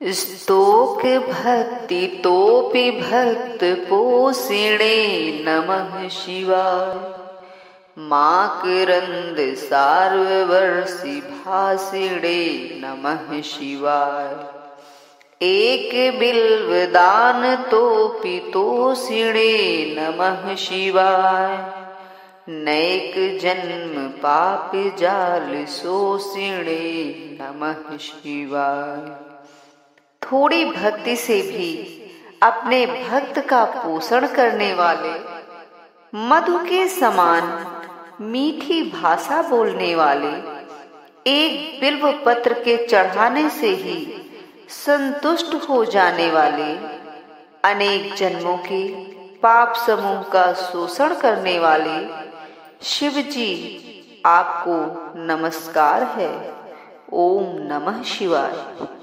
स्तोक भक्ति तोपि भक्त पोषिणे नमः शिवाय। माकरंद सार्ववर्षि भाषिणे नमः शिवाय। एक बिल्व दान तोपि तोषिणे नमः शिवाय। नैक जन्म पाप जाल शोषिणे नमः शिवाय। थोड़ी भक्ति से भी अपने भक्त का पोषण करने वाले, मधु के समान मीठी भाषा बोलने वाले, एक बिल्व पत्र के चढ़ाने से ही संतुष्ट हो जाने वाले, अनेक जन्मों के पाप समूह का शोषण करने वाले शिव जी आपको नमस्कार है। ओम नमः शिवाय।